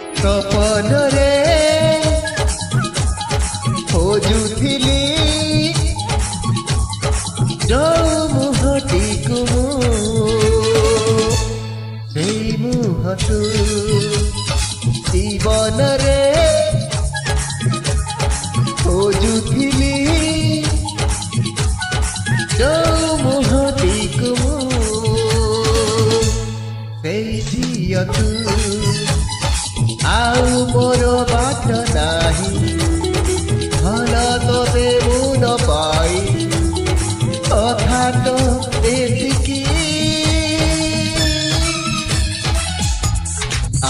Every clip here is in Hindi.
सपनरे खोजुथिली जो मुहटीकु सेई मुहटु जीवनरे खोजुथिली जो मुहटीकु सेई झियतु आउ मोर बाट नाही भल तोते मु न पाई कथा तो एतिकी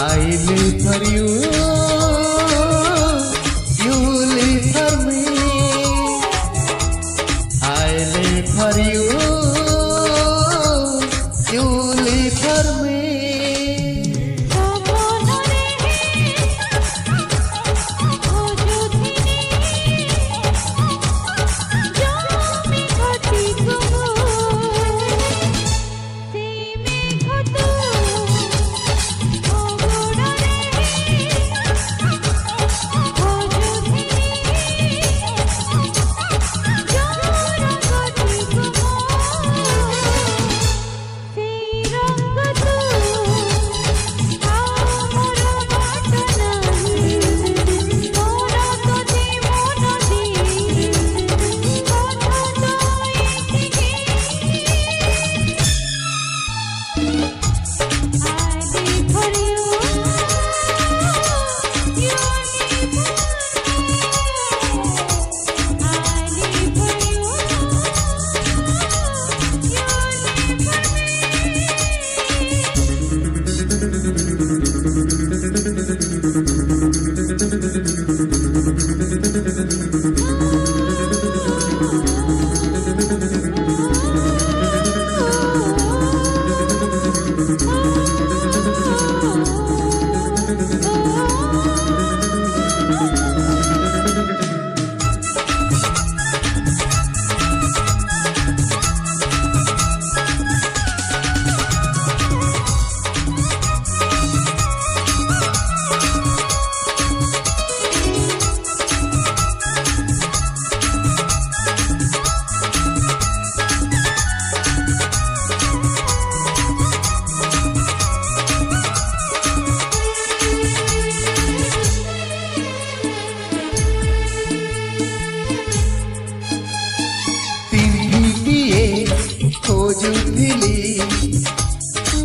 I live for you, you live for me. I live for you, you live for me.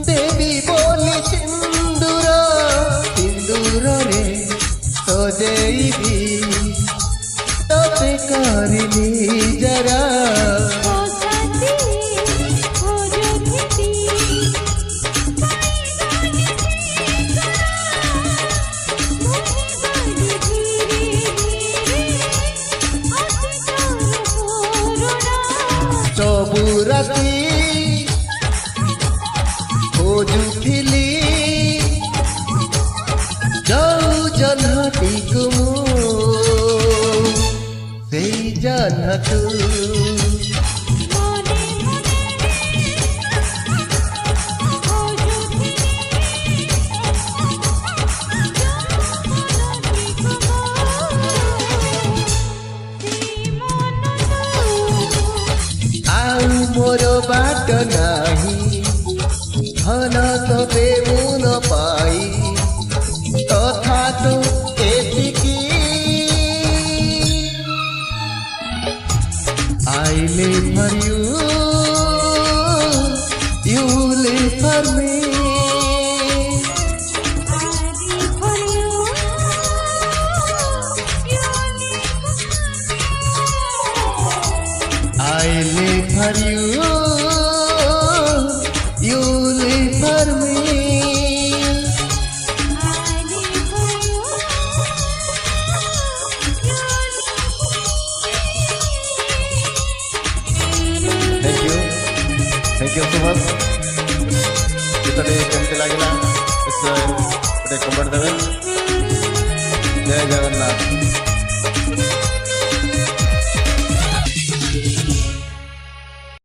देवी बोली सिंदूर सिंदूर रे सजेबी तोते करली जरा सबु राती खोजुथिली जाऊ जन्हटीकु सेई जन्हतु मोर बाट नाही भल तबे मु न पाई तथा तो एतिकी I live for you, you for me. I live for you, you live for me. Thank you so much. गीतटी केमती लगे गोटे कमेंट देवे। जय जगन्नाथ।